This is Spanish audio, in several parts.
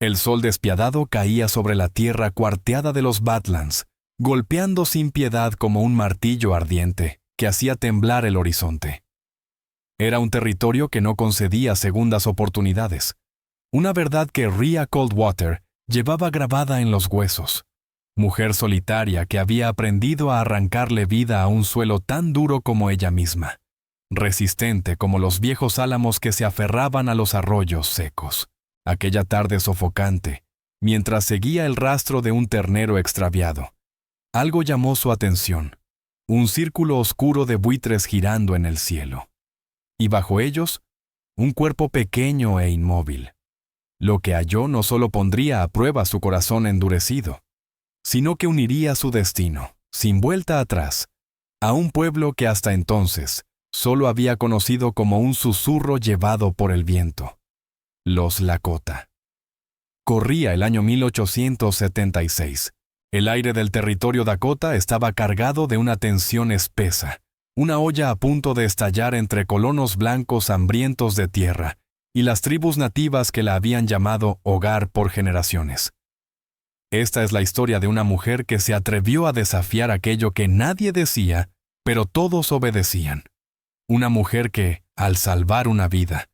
El sol despiadado caía sobre la tierra cuarteada de los Badlands, golpeando sin piedad como un martillo ardiente que hacía temblar el horizonte. Era un territorio que no concedía segundas oportunidades, una verdad que Rhea Coldwater llevaba grabada en los huesos. Mujer solitaria que había aprendido a arrancarle vida a un suelo tan duro como ella misma, resistente como los viejos álamos que se aferraban a los arroyos secos. Aquella tarde sofocante, mientras seguía el rastro de un ternero extraviado, algo llamó su atención, un círculo oscuro de buitres girando en el cielo. Y bajo ellos, un cuerpo pequeño e inmóvil. Lo que halló no solo pondría a prueba su corazón endurecido, sino que uniría su destino, sin vuelta atrás, a un pueblo que hasta entonces solo había conocido como un susurro llevado por el viento: los Lakota. Corría el año 1876. El aire del territorio Dakota estaba cargado de una tensión espesa, una olla a punto de estallar entre colonos blancos hambrientos de tierra y las tribus nativas que la habían llamado hogar por generaciones. Esta es la historia de una mujer que se atrevió a desafiar aquello que nadie decía, pero todos obedecían. Una mujer que, al salvar una vida,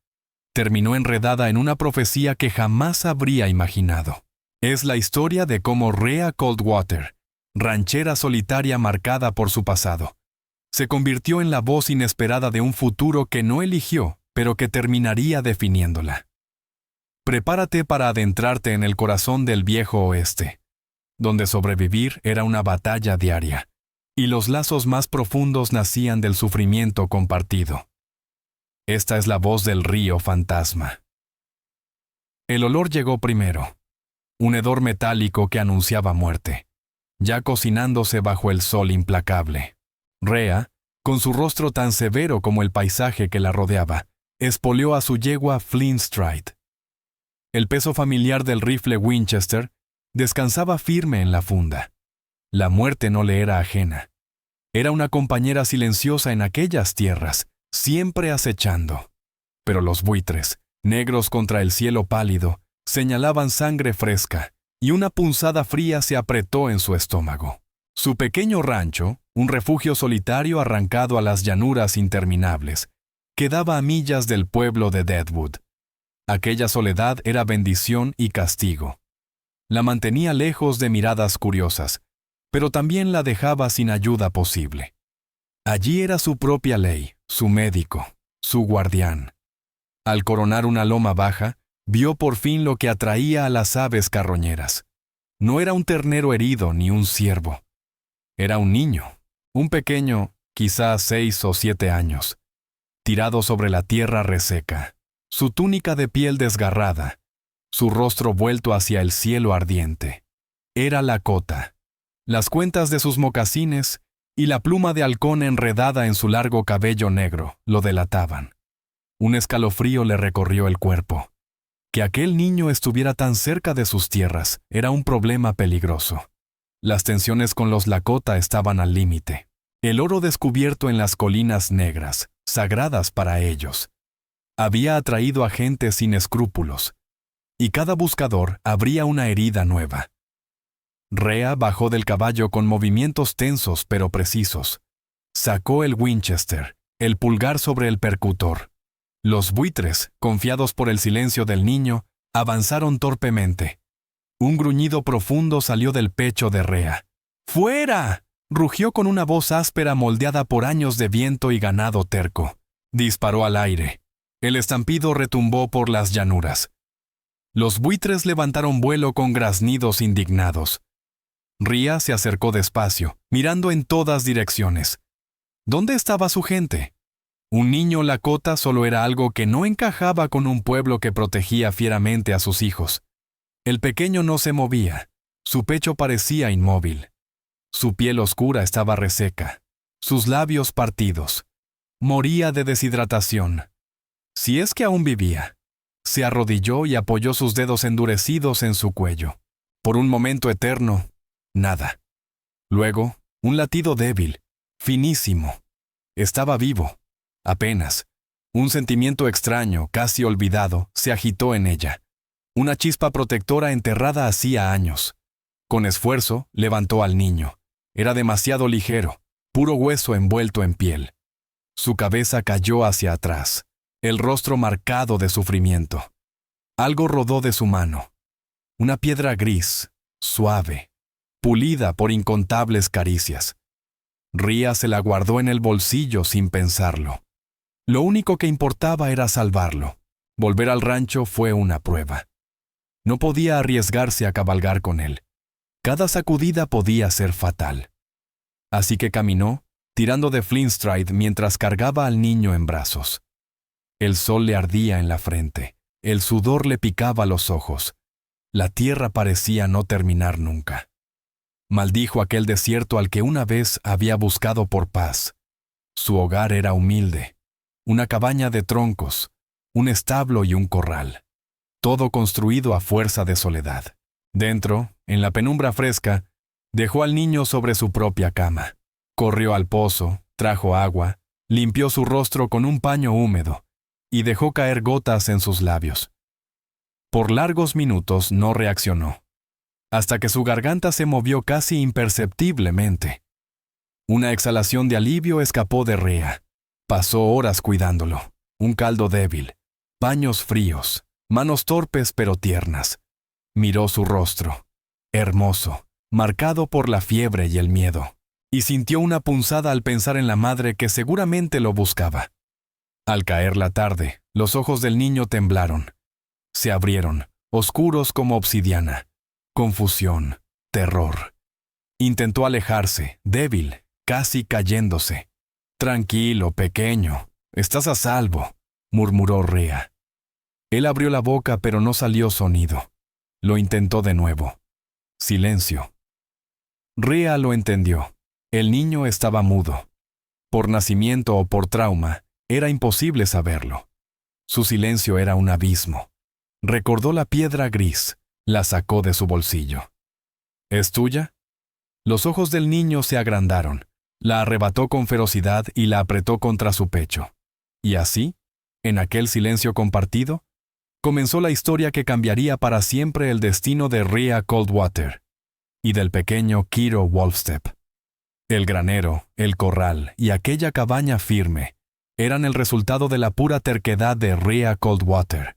terminó enredada en una profecía que jamás habría imaginado. Es la historia de cómo Rhea Coldwater, ranchera solitaria marcada por su pasado, se convirtió en la voz inesperada de un futuro que no eligió, pero que terminaría definiéndola. Prepárate para adentrarte en el corazón del viejo oeste, donde sobrevivir era una batalla diaria, y los lazos más profundos nacían del sufrimiento compartido. Esta es la voz del río fantasma. El olor llegó primero, un hedor metálico que anunciaba muerte, ya cocinándose bajo el sol implacable. Rhea, con su rostro tan severo como el paisaje que la rodeaba, espoleó a su yegua Flint Stride. El peso familiar del rifle Winchester descansaba firme en la funda. La muerte no le era ajena. Era una compañera silenciosa en aquellas tierras, siempre acechando. Pero los buitres, negros contra el cielo pálido, señalaban sangre fresca, y una punzada fría se apretó en su estómago. Su pequeño rancho, un refugio solitario arrancado a las llanuras interminables, quedaba a millas del pueblo de Deadwood. Aquella soledad era bendición y castigo. La mantenía lejos de miradas curiosas, pero también la dejaba sin ayuda posible. Allí era su propia ley, su médico, su guardián. Al coronar una loma baja, vio por fin lo que atraía a las aves carroñeras. No era un ternero herido ni un ciervo. Era un niño, un pequeño, quizás 6 o 7 años, tirado sobre la tierra reseca, su túnica de piel desgarrada, su rostro vuelto hacia el cielo ardiente. Era Lakota. Las cuentas de sus mocasines y la pluma de halcón enredada en su largo cabello negro lo delataban. Un escalofrío le recorrió el cuerpo. Que aquel niño estuviera tan cerca de sus tierras era un problema peligroso. Las tensiones con los Lakota estaban al límite. El oro descubierto en las colinas negras, sagradas para ellos, había atraído a gente sin escrúpulos, y cada buscador abría una herida nueva. Rhea bajó del caballo con movimientos tensos pero precisos. Sacó el Winchester, el pulgar sobre el percutor. Los buitres, confiados por el silencio del niño, avanzaron torpemente. Un gruñido profundo salió del pecho de Rhea. ¡Fuera!, rugió con una voz áspera moldeada por años de viento y ganado terco. Disparó al aire. El estampido retumbó por las llanuras. Los buitres levantaron vuelo con graznidos indignados. Rhea se acercó despacio, mirando en todas direcciones. ¿Dónde estaba su gente? Un niño Lakota solo era algo que no encajaba con un pueblo que protegía fieramente a sus hijos. El pequeño no se movía. Su pecho parecía inmóvil. Su piel oscura estaba reseca. Sus labios partidos. Moría de deshidratación. Si es que aún vivía. Se arrodilló y apoyó sus dedos endurecidos en su cuello. Por un momento eterno, nada. Luego, un latido débil, finísimo. Estaba vivo. Apenas. Un sentimiento extraño, casi olvidado, se agitó en ella. Una chispa protectora enterrada hacía años. Con esfuerzo, levantó al niño. Era demasiado ligero, puro hueso envuelto en piel. Su cabeza cayó hacia atrás, el rostro marcado de sufrimiento. Algo rodó de su mano. Una piedra gris, suave, pulida por incontables caricias. Ria se la guardó en el bolsillo sin pensarlo. Lo único que importaba era salvarlo. Volver al rancho fue una prueba. No podía arriesgarse a cabalgar con él. Cada sacudida podía ser fatal. Así que caminó, tirando de Flintstride mientras cargaba al niño en brazos. El sol le ardía en la frente, el sudor le picaba los ojos. La tierra parecía no terminar nunca. Maldijo aquel desierto al que una vez había buscado por paz. Su hogar era humilde, una cabaña de troncos, un establo y un corral. Todo construido a fuerza de soledad. Dentro, en la penumbra fresca, dejó al niño sobre su propia cama. Corrió al pozo, trajo agua, limpió su rostro con un paño húmedo y dejó caer gotas en sus labios. Por largos minutos no reaccionó, hasta que su garganta se movió casi imperceptiblemente. Una exhalación de alivio escapó de Ria. Pasó horas cuidándolo. Un caldo débil, paños fríos, manos torpes pero tiernas. Miró su rostro, hermoso, marcado por la fiebre y el miedo, y sintió una punzada al pensar en la madre que seguramente lo buscaba. Al caer la tarde, los ojos del niño temblaron. Se abrieron, oscuros como obsidiana. Confusión, terror. Intentó alejarse, débil, casi cayéndose. «Tranquilo, pequeño, estás a salvo», murmuró Ria. Él abrió la boca pero no salió sonido. Lo intentó de nuevo. Silencio. Ria lo entendió. El niño estaba mudo. Por nacimiento o por trauma, era imposible saberlo. Su silencio era un abismo. Recordó la piedra gris, la sacó de su bolsillo. «¿Es tuya?» Los ojos del niño se agrandaron. La arrebató con ferocidad y la apretó contra su pecho. Y así, en aquel silencio compartido, comenzó la historia que cambiaría para siempre el destino de Ria Coldwater y del pequeño Kiro Wolfstep. El granero, el corral y aquella cabaña firme eran el resultado de la pura terquedad de Ria Coldwater,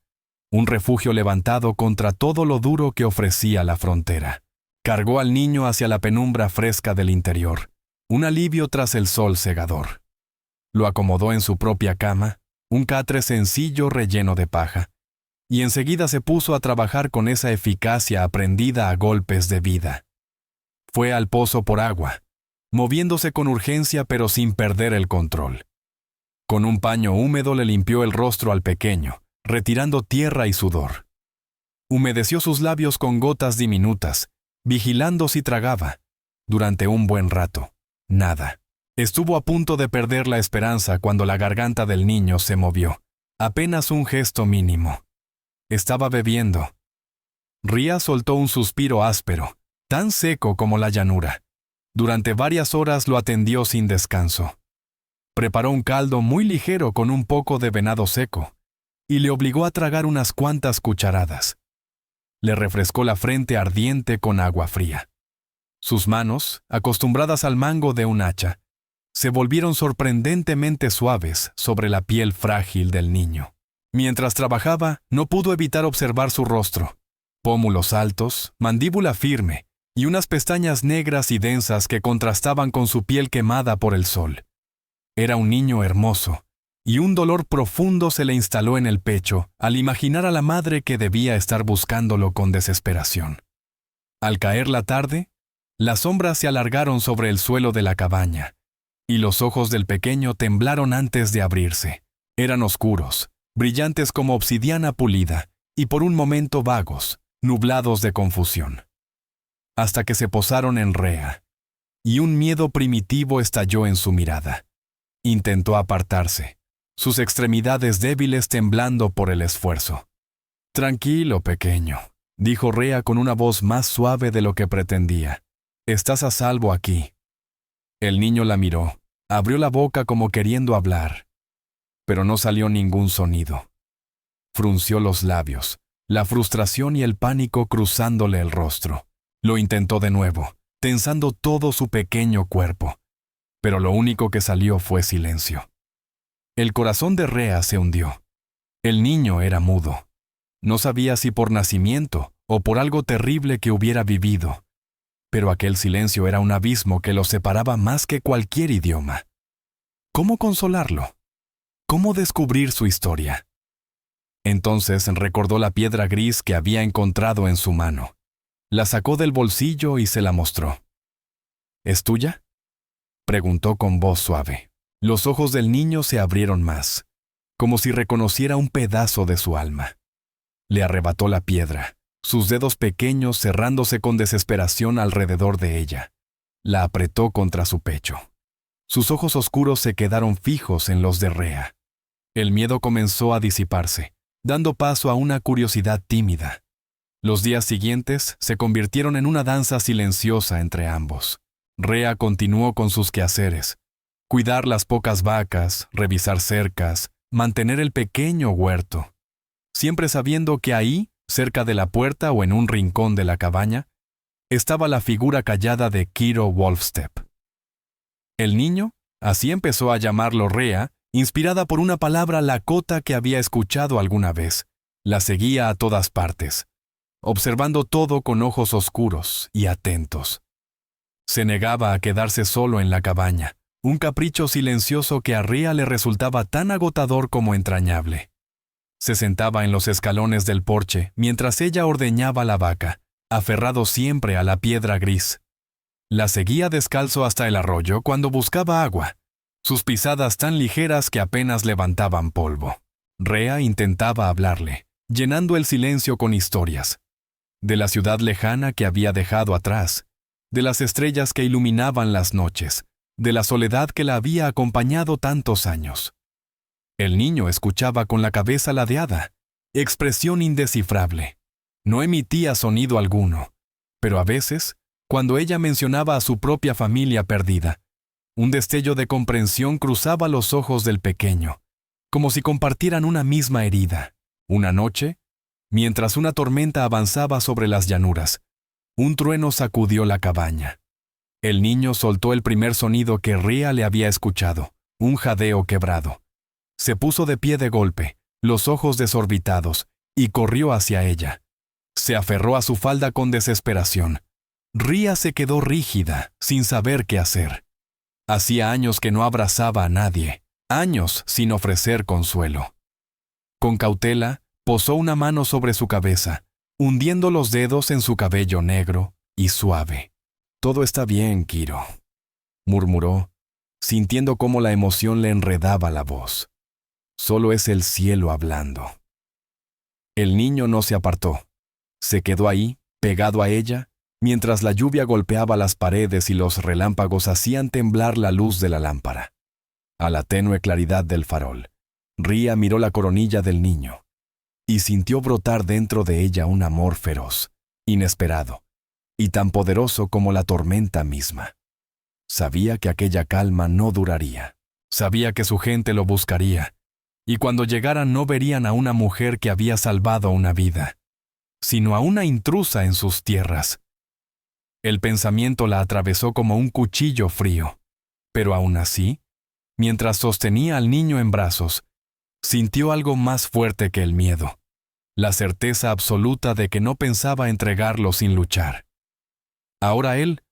un refugio levantado contra todo lo duro que ofrecía la frontera. Cargó al niño hacia la penumbra fresca del interior, un alivio tras el sol cegador. Lo acomodó en su propia cama, un catre sencillo relleno de paja, y enseguida se puso a trabajar con esa eficacia aprendida a golpes de vida. Fue al pozo por agua, moviéndose con urgencia pero sin perder el control. Con un paño húmedo le limpió el rostro al pequeño, retirando tierra y sudor. Humedeció sus labios con gotas diminutas, vigilando si tragaba. Durante un buen rato, nada. Estuvo a punto de perder la esperanza cuando la garganta del niño se movió. Apenas un gesto mínimo. Estaba bebiendo. Ria soltó un suspiro áspero, tan seco como la llanura. Durante varias horas lo atendió sin descanso. Preparó un caldo muy ligero con un poco de venado seco, y le obligó a tragar unas cuantas cucharadas. Le refrescó la frente ardiente con agua fría. Sus manos, acostumbradas al mango de un hacha, se volvieron sorprendentemente suaves sobre la piel frágil del niño. Mientras trabajaba, no pudo evitar observar su rostro. Pómulos altos, mandíbula firme y unas pestañas negras y densas que contrastaban con su piel quemada por el sol. Era un niño hermoso, y un dolor profundo se le instaló en el pecho al imaginar a la madre que debía estar buscándolo con desesperación. Al caer la tarde, las sombras se alargaron sobre el suelo de la cabaña, y los ojos del pequeño temblaron antes de abrirse. Eran oscuros, brillantes como obsidiana pulida, y por un momento vagos, nublados de confusión. Hasta que se posaron en Ria, y un miedo primitivo estalló en su mirada. Intentó apartarse, sus extremidades débiles temblando por el esfuerzo. «Tranquilo, pequeño», dijo Ria con una voz más suave de lo que pretendía. «Estás a salvo aquí». El niño la miró, abrió la boca como queriendo hablar, pero no salió ningún sonido. Frunció los labios, la frustración y el pánico cruzándole el rostro. Lo intentó de nuevo, tensando todo su pequeño cuerpo, pero lo único que salió fue silencio. El corazón de Rhea se hundió. El niño era mudo. No sabía si por nacimiento o por algo terrible que hubiera vivido, pero aquel silencio era un abismo que lo separaba más que cualquier idioma. ¿Cómo consolarlo? ¿Cómo descubrir su historia? Entonces recordó la piedra gris que había encontrado en su mano. La sacó del bolsillo y se la mostró. ¿Es tuya?, preguntó con voz suave. Los ojos del niño se abrieron más, como si reconociera un pedazo de su alma. Le arrebató la piedra, sus dedos pequeños cerrándose con desesperación alrededor de ella. La apretó contra su pecho. Sus ojos oscuros se quedaron fijos en los de Rhea. El miedo comenzó a disiparse, dando paso a una curiosidad tímida. Los días siguientes se convirtieron en una danza silenciosa entre ambos. Rhea continuó con sus quehaceres: cuidar las pocas vacas, revisar cercas, mantener el pequeño huerto, siempre sabiendo que ahí, cerca de la puerta o en un rincón de la cabaña, estaba la figura callada de Kiro Wolfstep. El niño, así empezó a llamarlo Rhea, inspirada por una palabra lakota que había escuchado alguna vez, la seguía a todas partes, observando todo con ojos oscuros y atentos. Se negaba a quedarse solo en la cabaña, un capricho silencioso que a Rhea le resultaba tan agotador como entrañable. Se sentaba en los escalones del porche mientras ella ordeñaba la vaca, aferrado siempre a la piedra gris. La seguía descalzo hasta el arroyo cuando buscaba agua, sus pisadas tan ligeras que apenas levantaban polvo. Rhea intentaba hablarle, llenando el silencio con historias, de la ciudad lejana que había dejado atrás, de las estrellas que iluminaban las noches, de la soledad que la había acompañado tantos años. El niño escuchaba con la cabeza ladeada, expresión indescifrable. No emitía sonido alguno, pero a veces, cuando ella mencionaba a su propia familia perdida, un destello de comprensión cruzaba los ojos del pequeño, como si compartieran una misma herida. Una noche, mientras una tormenta avanzaba sobre las llanuras, un trueno sacudió la cabaña. El niño soltó el primer sonido que Rhea le había escuchado, un jadeo quebrado. Se puso de pie de golpe, los ojos desorbitados, y corrió hacia ella. Se aferró a su falda con desesperación. Rhea se quedó rígida, sin saber qué hacer. Hacía años que no abrazaba a nadie, años sin ofrecer consuelo. Con cautela, posó una mano sobre su cabeza, hundiendo los dedos en su cabello negro y suave. «Todo está bien, Kiro», murmuró, sintiendo cómo la emoción le enredaba la voz. «Solo es el cielo hablando». El niño no se apartó. Se quedó ahí, pegado a ella, mientras la lluvia golpeaba las paredes y los relámpagos hacían temblar la luz de la lámpara. A la tenue claridad del farol, Rhea miró la coronilla del niño y sintió brotar dentro de ella un amor feroz, inesperado, y tan poderoso como la tormenta misma. Sabía que aquella calma no duraría. Sabía que su gente lo buscaría, y cuando llegaran no verían a una mujer que había salvado una vida, sino a una intrusa en sus tierras. El pensamiento la atravesó como un cuchillo frío, pero aún así, mientras sostenía al niño en brazos, sintió algo más fuerte que el miedo, la certeza absoluta de que no pensaba entregarlo sin luchar. Ahora él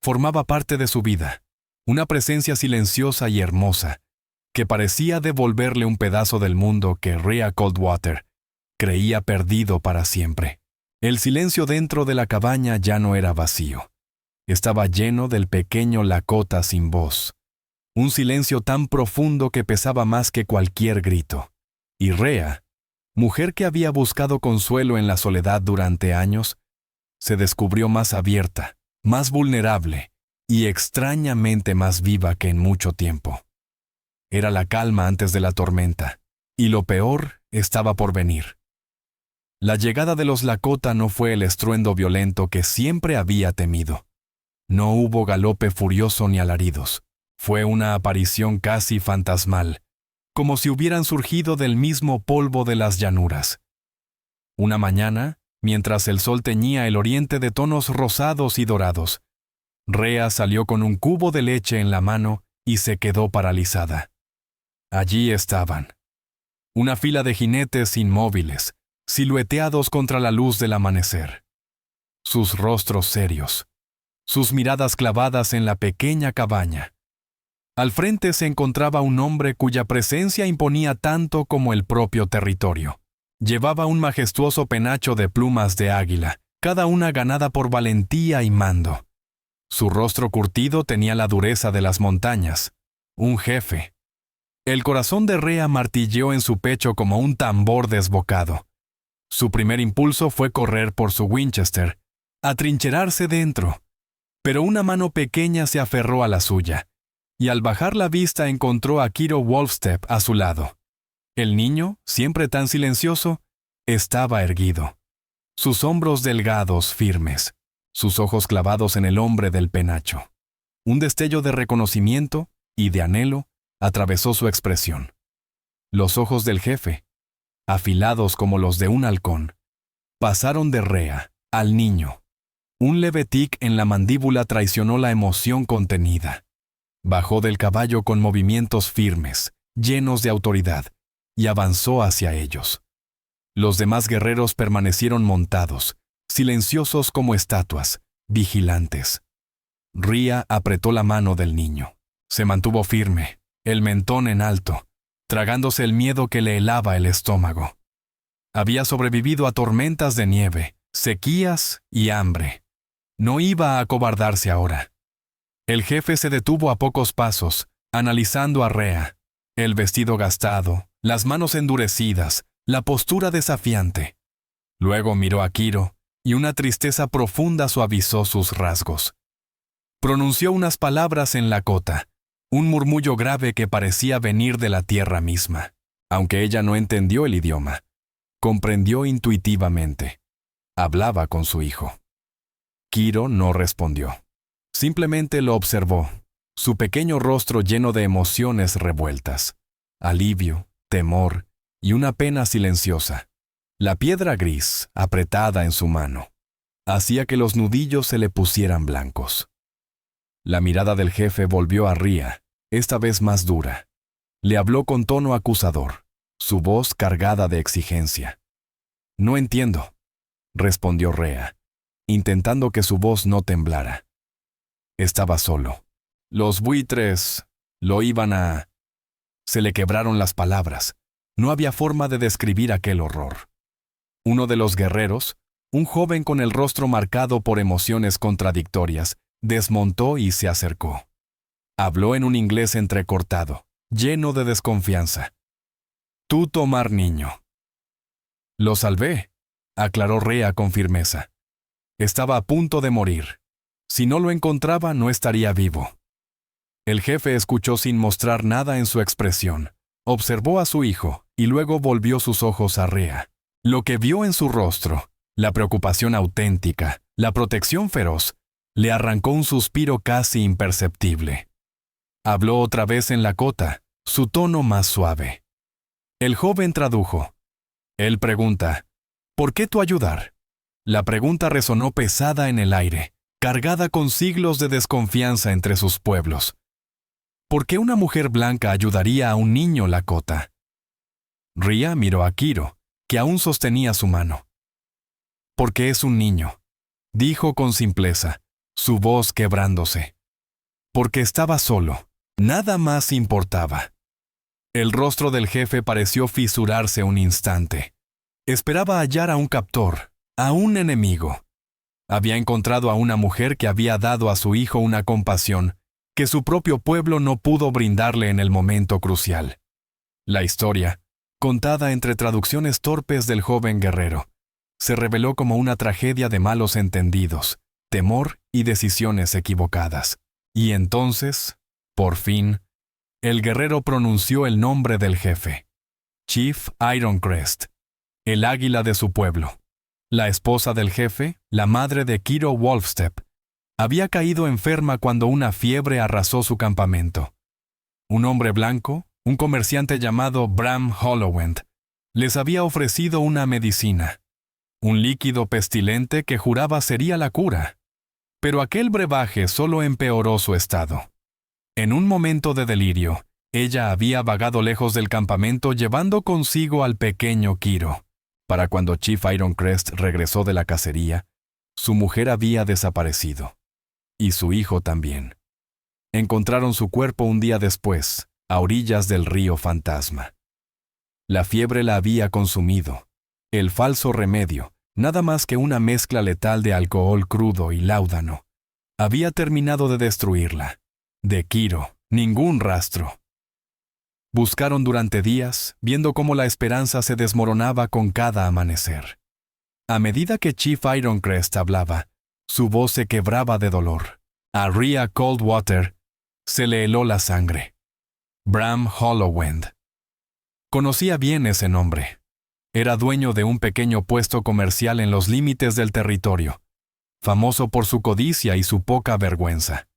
formaba parte de su vida, una presencia silenciosa y hermosa, que parecía devolverle un pedazo del mundo que Rhea Coldwater creía perdido para siempre. El silencio dentro de la cabaña ya no era vacío. Estaba lleno del pequeño Lakota sin voz. Un silencio tan profundo que pesaba más que cualquier grito. Y Rhea, mujer que había buscado consuelo en la soledad durante años, se descubrió más abierta, más vulnerable y extrañamente más viva que en mucho tiempo. Era la calma antes de la tormenta, y lo peor estaba por venir. La llegada de los Lakota no fue el estruendo violento que siempre había temido. No hubo galope furioso ni alaridos. Fue una aparición casi fantasmal, como si hubieran surgido del mismo polvo de las llanuras. Una mañana, mientras el sol teñía el oriente de tonos rosados y dorados, Rea salió con un cubo de leche en la mano y se quedó paralizada. Allí estaban. Una fila de jinetes inmóviles, silueteados contra la luz del amanecer. Sus rostros serios, sus miradas clavadas en la pequeña cabaña. Al frente se encontraba un hombre cuya presencia imponía tanto como el propio territorio. Llevaba un majestuoso penacho de plumas de águila, cada una ganada por valentía y mando. Su rostro curtido tenía la dureza de las montañas. Un jefe. El corazón de Rea martilleó en su pecho como un tambor desbocado. Su primer impulso fue correr por su Winchester, atrincherarse dentro. Pero una mano pequeña se aferró a la suya, y al bajar la vista encontró a Kiro Wolfstep a su lado. El niño, siempre tan silencioso, estaba erguido. Sus hombros delgados, firmes, sus ojos clavados en el hombre del penacho. Un destello de reconocimiento y de anhelo atravesó su expresión. Los ojos del jefe, afilados como los de un halcón, pasaron de Rea al niño. Un leve tic en la mandíbula traicionó la emoción contenida. Bajó del caballo con movimientos firmes, llenos de autoridad, y avanzó hacia ellos. Los demás guerreros permanecieron montados, silenciosos como estatuas, vigilantes. Ria apretó la mano del niño. Se mantuvo firme, el mentón en alto, tragándose el miedo que le helaba el estómago. Había sobrevivido a tormentas de nieve, sequías y hambre. No iba a acobardarse ahora. El jefe se detuvo a pocos pasos, analizando a Rea. El vestido gastado, las manos endurecidas, la postura desafiante. Luego miró a Kiro, y una tristeza profunda suavizó sus rasgos. Pronunció unas palabras en lakota, un murmullo grave que parecía venir de la tierra misma. Aunque ella no entendió el idioma, comprendió intuitivamente. Hablaba con su hijo. Kiro no respondió. Simplemente lo observó, su pequeño rostro lleno de emociones revueltas. Alivio, temor y una pena silenciosa. La piedra gris, apretada en su mano, hacía que los nudillos se le pusieran blancos. La mirada del jefe volvió a Ria, esta vez más dura. Le habló con tono acusador, su voz cargada de exigencia. «No entiendo», respondió Rea, intentando que su voz no temblara. Estaba solo. Los buitres lo iban a... Se le quebraron las palabras. No había forma de describir aquel horror. Uno de los guerreros, un joven con el rostro marcado por emociones contradictorias, desmontó y se acercó. Habló en un inglés entrecortado, lleno de desconfianza. «Tú tomar niño». «Lo salvé», aclaró Rea con firmeza. Estaba a punto de morir. Si no lo encontraba, no estaría vivo. El jefe escuchó sin mostrar nada en su expresión. Observó a su hijo y luego volvió sus ojos a Rea. Lo que vio en su rostro, la preocupación auténtica, la protección feroz, le arrancó un suspiro casi imperceptible. Habló otra vez en lakota, su tono más suave. El joven tradujo. Él pregunta, «¿Por qué tu ayudar?» La pregunta resonó pesada en el aire, cargada con siglos de desconfianza entre sus pueblos. ¿Por qué una mujer blanca ayudaría a un niño lakota? Ria miró a Kiro, que aún sostenía su mano. «Porque es un niño», dijo con simpleza, su voz quebrándose. Porque estaba solo, nada más importaba. El rostro del jefe pareció fisurarse un instante. Esperaba hallar a un captor, a un enemigo. Había encontrado a una mujer que había dado a su hijo una compasión que su propio pueblo no pudo brindarle en el momento crucial. La historia, contada entre traducciones torpes del joven guerrero, se reveló como una tragedia de malos entendidos, temor y decisiones equivocadas. Y entonces, por fin, el guerrero pronunció el nombre del jefe. Chief Ironcrest, el águila de su pueblo. La esposa del jefe, la madre de Kiro Wolfstep, había caído enferma cuando una fiebre arrasó su campamento. Un hombre blanco, un comerciante llamado Bram Hollowend, les había ofrecido una medicina, un líquido pestilente que juraba sería la cura. Pero aquel brebaje solo empeoró su estado. En un momento de delirio, ella había vagado lejos del campamento llevando consigo al pequeño Kiro. Para cuando Chief Ironcrest regresó de la cacería, su mujer había desaparecido. Y su hijo también. Encontraron su cuerpo un día después, a orillas del río Fantasma. La fiebre la había consumido. El falso remedio, nada más que una mezcla letal de alcohol crudo y láudano, había terminado de destruirla. De Kiro, ningún rastro. Buscaron durante días, viendo cómo la esperanza se desmoronaba con cada amanecer. A medida que Chief Ironcrest hablaba, su voz se quebraba de dolor. A Rhea Coldwater se le heló la sangre. Bram Hollowend. Conocía bien ese nombre. Era dueño de un pequeño puesto comercial en los límites del territorio, famoso por su codicia y su poca vergüenza.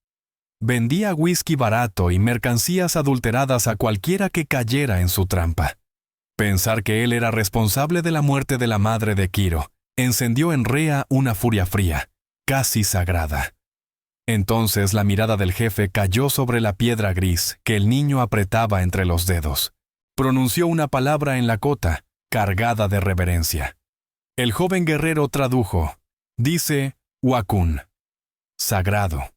Vendía whisky barato y mercancías adulteradas a cualquiera que cayera en su trampa. Pensar que él era responsable de la muerte de la madre de Kiro encendió en Rhea una furia fría, casi sagrada. Entonces la mirada del jefe cayó sobre la piedra gris que el niño apretaba entre los dedos. Pronunció una palabra en lakota, cargada de reverencia. El joven guerrero tradujo. Dice, Wakun. Sagrado.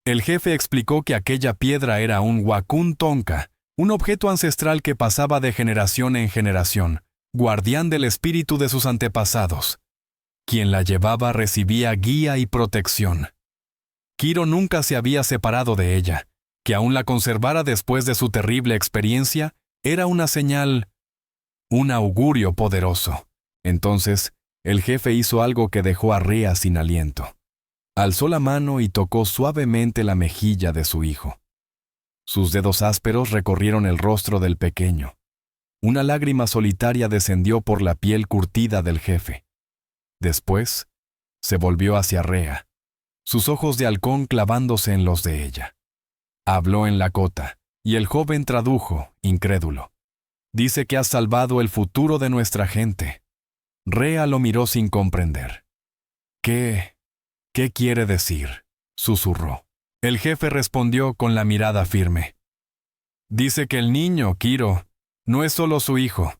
El jefe explicó que aquella piedra era un Wakun Tonka, un objeto ancestral que pasaba de generación en generación, guardián del espíritu de sus antepasados. Quien la llevaba recibía guía y protección. Kiro nunca se había separado de ella. Que aún la conservara después de su terrible experiencia era una señal, un augurio poderoso. Entonces, el jefe hizo algo que dejó a Rhea sin aliento. Alzó la mano y tocó suavemente la mejilla de su hijo. Sus dedos ásperos recorrieron el rostro del pequeño. Una lágrima solitaria descendió por la piel curtida del jefe. Después, se volvió hacia Rhea, sus ojos de halcón clavándose en los de ella. Habló en lakota, y el joven tradujo, incrédulo. Dice que has salvado el futuro de nuestra gente. Rhea lo miró sin comprender. ¿Qué quiere decir?, susurró. El jefe respondió con la mirada firme. Dice que el niño, Kiro, no es solo su hijo,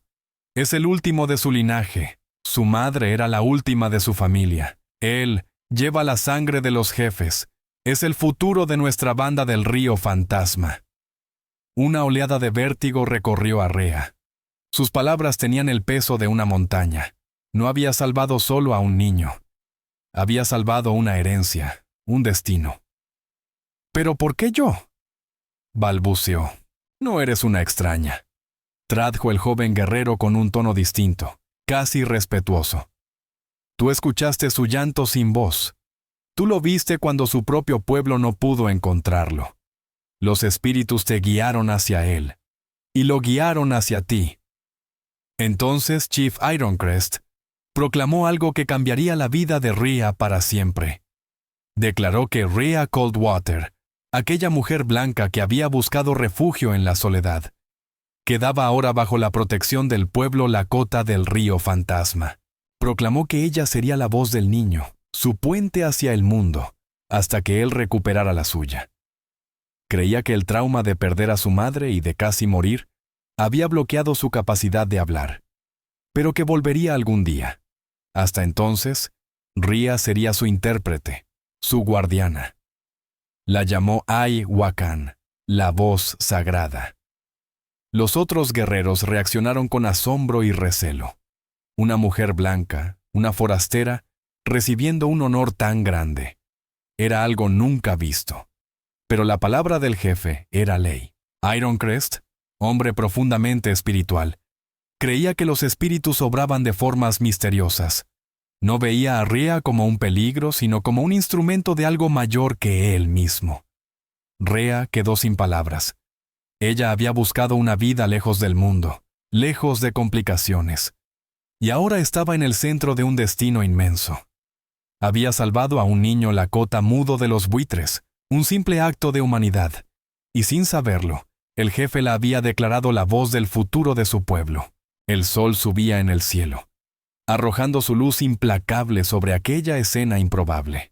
es el último de su linaje. Su madre era la última de su familia. Él lleva la sangre de los jefes. Es el futuro de nuestra banda del río Fantasma. Una oleada de vértigo recorrió a Rhea. Sus palabras tenían el peso de una montaña. No había salvado solo a un niño. Había salvado una herencia, un destino. ¿Pero por qué yo?, balbuceó. No eres una extraña, tradujo el joven guerrero con un tono distinto, casi respetuoso. Tú escuchaste su llanto sin voz. Tú lo viste cuando su propio pueblo no pudo encontrarlo. Los espíritus te guiaron hacia él, y lo guiaron hacia ti. Entonces Chief Ironcrest proclamó algo que cambiaría la vida de Rhea para siempre. Declaró que Rhea Coldwater, aquella mujer blanca que había buscado refugio en la soledad, quedaba ahora bajo la protección del pueblo lakota del río Fantasma. Proclamó que ella sería la voz del niño, su puente hacia el mundo, hasta que él recuperara la suya. Creía que el trauma de perder a su madre y de casi morir había bloqueado su capacidad de hablar, pero que volvería algún día. Hasta entonces, Rhea sería su intérprete, su guardiana. La llamó Ai Wakan, la voz sagrada. Los otros guerreros reaccionaron con asombro y recelo. Una mujer blanca, una forastera, recibiendo un honor tan grande. Era algo nunca visto. Pero la palabra del jefe era ley. Ironcrest, hombre profundamente espiritual, creía que los espíritus obraban de formas misteriosas. No veía a Rhea como un peligro, sino como un instrumento de algo mayor que él mismo. Rhea quedó sin palabras. Ella había buscado una vida lejos del mundo, lejos de complicaciones, y ahora estaba en el centro de un destino inmenso. Había salvado a un niño lakota mudo de los buitres, un simple acto de humanidad, y sin saberlo, el jefe la había declarado la voz del futuro de su pueblo. El sol subía en el cielo. arrojando su luz implacable sobre aquella escena improbable.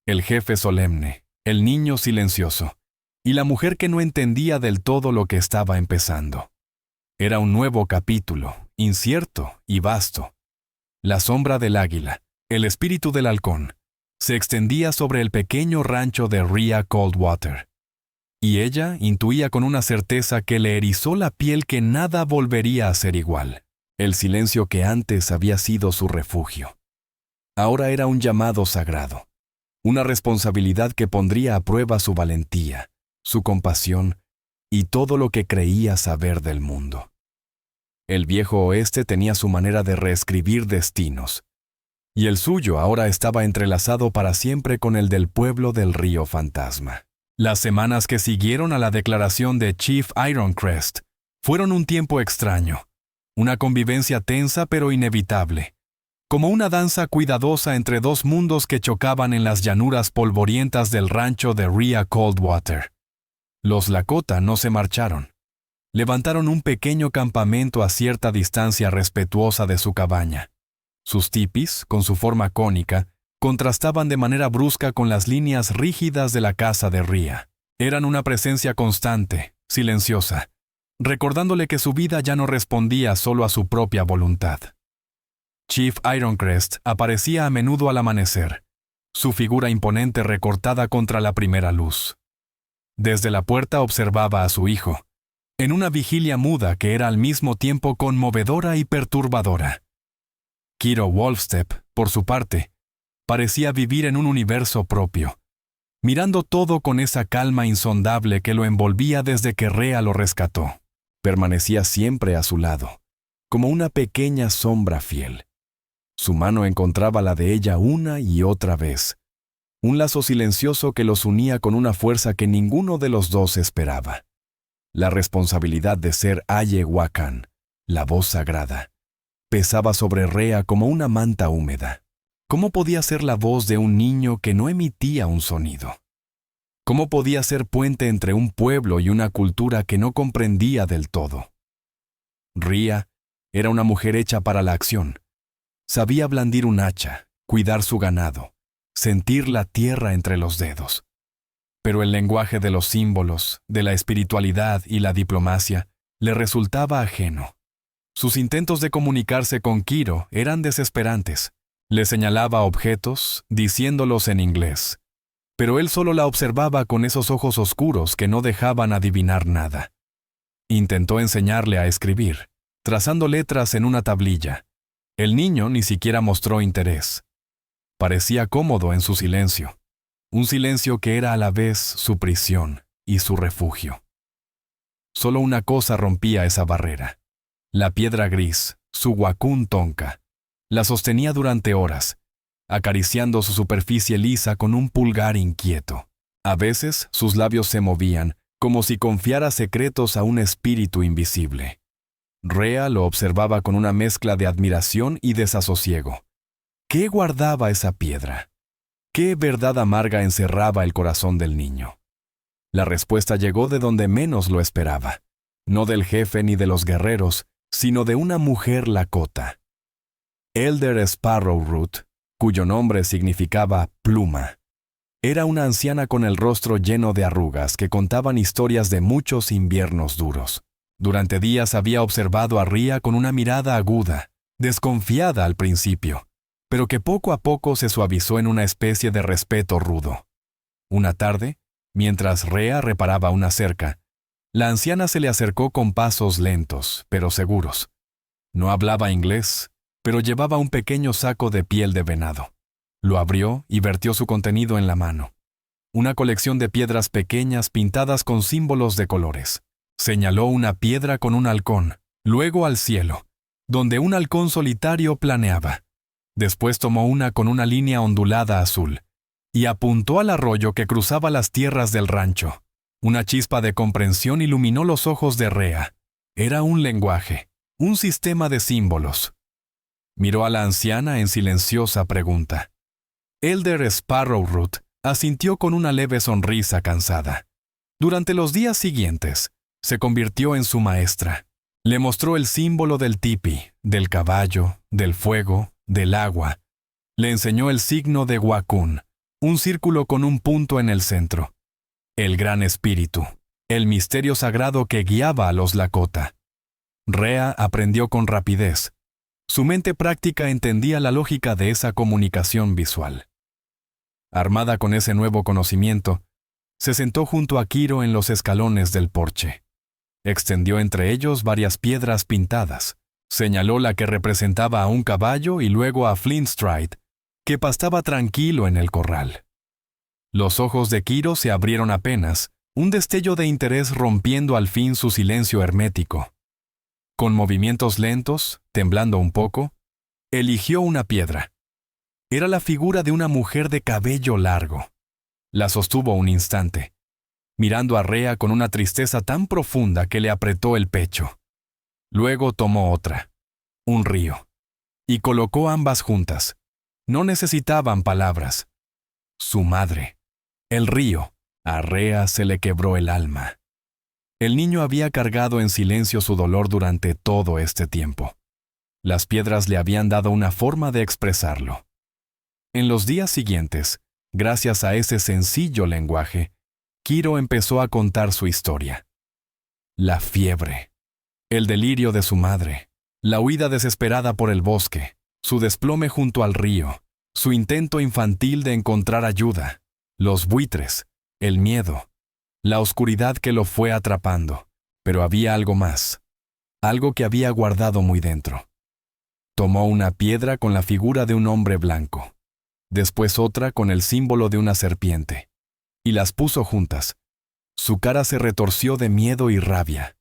El jefe solemne, el niño silencioso, y la mujer que no entendía del todo lo que estaba empezando. Era un nuevo capítulo, incierto y vasto. La sombra del águila, el espíritu del halcón, se extendía sobre el pequeño rancho de Rhea Coldwater. Y ella intuía con una certeza que le erizó la piel que nada volvería a ser igual. El silencio que antes había sido su refugio. Ahora era un llamado sagrado, una responsabilidad que pondría a prueba su valentía, su compasión y todo lo que creía saber del mundo. El viejo oeste tenía su manera de reescribir destinos, y el suyo ahora estaba entrelazado para siempre con el del pueblo del río fantasma. Las semanas que siguieron a la declaración de Chief Ironcrest fueron un tiempo extraño, una convivencia tensa pero inevitable, como una danza cuidadosa entre dos mundos que chocaban en las llanuras polvorientas del rancho de Rhea Coldwater. Los Lakota no se marcharon. Levantaron un pequeño campamento a cierta distancia respetuosa de su cabaña. Sus tipis, con su forma cónica, contrastaban de manera brusca con las líneas rígidas de la casa de Rhea. Eran una presencia constante, silenciosa, recordándole que su vida ya no respondía solo a su propia voluntad. Chief Ironcrest aparecía a menudo al amanecer, su figura imponente recortada contra la primera luz. Desde la puerta observaba a su hijo, en una vigilia muda que era al mismo tiempo conmovedora y perturbadora. Kiro Wolfstep, por su parte, parecía vivir en un universo propio, mirando todo con esa calma insondable que lo envolvía desde que Rhea lo rescató. Permanecía siempre a su lado, como una pequeña sombra fiel. Su mano encontraba la de ella una y otra vez, un lazo silencioso que los unía con una fuerza que ninguno de los dos esperaba. La responsabilidad de ser Aye Wakan, la voz sagrada, pesaba sobre Rhea como una manta húmeda. ¿Cómo podía ser la voz de un niño que no emitía un sonido? ¿Cómo podía ser puente entre un pueblo y una cultura que no comprendía del todo? Rhea era una mujer hecha para la acción. Sabía blandir un hacha, cuidar su ganado, sentir la tierra entre los dedos. Pero el lenguaje de los símbolos, de la espiritualidad y la diplomacia le resultaba ajeno. Sus intentos de comunicarse con Kiro eran desesperantes. Le señalaba objetos, diciéndolos en inglés, pero él solo la observaba con esos ojos oscuros que no dejaban adivinar nada. Intentó enseñarle a escribir, trazando letras en una tablilla. El niño ni siquiera mostró interés. Parecía cómodo en su silencio, un silencio que era a la vez su prisión y su refugio. Solo una cosa rompía esa barrera. La piedra gris, su Wakun Tonka. La sostenía durante horas, acariciando su superficie lisa con un pulgar inquieto. A veces sus labios se movían, como si confiara secretos a un espíritu invisible. Rhea lo observaba con una mezcla de admiración y desasosiego. ¿Qué guardaba esa piedra? ¿Qué verdad amarga encerraba el corazón del niño? La respuesta llegó de donde menos lo esperaba, no del jefe ni de los guerreros, sino de una mujer Lakota. Elder Sparrowroot, cuyo nombre significaba pluma. Era una anciana con el rostro lleno de arrugas que contaban historias de muchos inviernos duros. Durante días había observado a Rhea con una mirada aguda, desconfiada al principio, pero que poco a poco se suavizó en una especie de respeto rudo. Una tarde, mientras Rhea reparaba una cerca, la anciana se le acercó con pasos lentos, pero seguros. No hablaba inglés, pero llevaba un pequeño saco de piel de venado. Lo abrió y vertió su contenido en la mano. Una colección de piedras pequeñas pintadas con símbolos de colores. Señaló una piedra con un halcón, luego al cielo, donde un halcón solitario planeaba. Después tomó una con una línea ondulada azul, y apuntó al arroyo que cruzaba las tierras del rancho. Una chispa de comprensión iluminó los ojos de Rhea. Era un lenguaje, un sistema de símbolos. Miró a la anciana en silenciosa pregunta. Elder Sparrowroot asintió con una leve sonrisa cansada. Durante los días siguientes, se convirtió en su maestra. Le mostró el símbolo del tipi, del caballo, del fuego, del agua. Le enseñó el signo de Wakun, un círculo con un punto en el centro. El Gran Espíritu, el misterio sagrado que guiaba a los Lakota. Rhea aprendió con rapidez. Su mente práctica entendía la lógica de esa comunicación visual. Armada con ese nuevo conocimiento, se sentó junto a Kiro en los escalones del porche. Extendió entre ellos varias piedras pintadas. Señaló la que representaba a un caballo y luego a Flintstride, que pastaba tranquilo en el corral. Los ojos de Kiro se abrieron apenas, un destello de interés rompiendo al fin su silencio hermético. Con movimientos lentos, temblando un poco, eligió una piedra. Era la figura de una mujer de cabello largo. La sostuvo un instante, mirando a Rhea con una tristeza tan profunda que le apretó el pecho. Luego tomó otra, un río, y colocó ambas juntas. No necesitaban palabras. Su madre, el río, a Rhea se le quebró el alma. El niño había cargado en silencio su dolor durante todo este tiempo. Las piedras le habían dado una forma de expresarlo. En los días siguientes, gracias a ese sencillo lenguaje, Kiro empezó a contar su historia. La fiebre, el delirio de su madre, la huida desesperada por el bosque, su desplome junto al río, su intento infantil de encontrar ayuda, los buitres, el miedo, la oscuridad que lo fue atrapando. Pero había algo más, algo que había guardado muy dentro. Tomó una piedra con la figura de un hombre blanco, después otra con el símbolo de una serpiente, y las puso juntas. Su cara se retorció de miedo y rabia.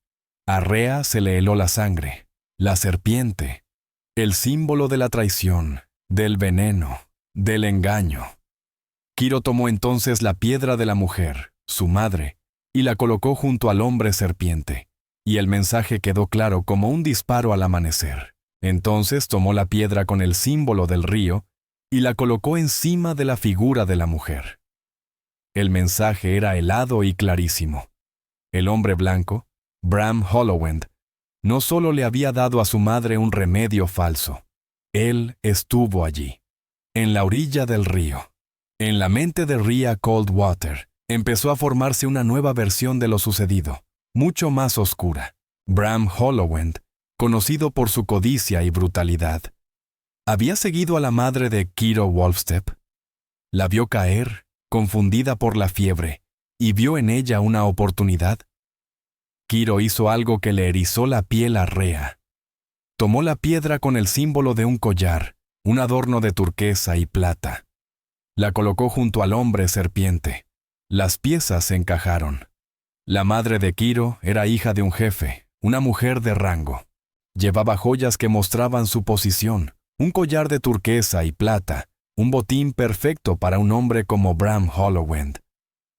A Rhea se le heló la sangre. La serpiente, el símbolo de la traición, del veneno, del engaño. Kiro tomó entonces la piedra de la mujer, su madre, y la colocó junto al hombre serpiente, y el mensaje quedó claro como un disparo al amanecer. Entonces tomó la piedra con el símbolo del río y la colocó encima de la figura de la mujer. El mensaje era helado y clarísimo. El hombre blanco, Bram Hollowend, no solo le había dado a su madre un remedio falso. Él estuvo allí, en la orilla del río. En la mente de Rhea Coldwater empezó a formarse una nueva versión de lo sucedido, mucho más oscura. Bram Hollowend, conocido por su codicia y brutalidad, ¿había seguido a la madre de Kiro Wolfstep? La vio caer, confundida por la fiebre, y vio en ella una oportunidad. Kiro hizo algo que le erizó la piel a Rhea. Tomó la piedra con el símbolo de un collar, un adorno de turquesa y plata. La colocó junto al hombre serpiente. Las piezas se encajaron. La madre de Kiro era hija de un jefe, una mujer de rango. Llevaba joyas que mostraban su posición, un collar de turquesa y plata, un botín perfecto para un hombre como Bram Hollowend.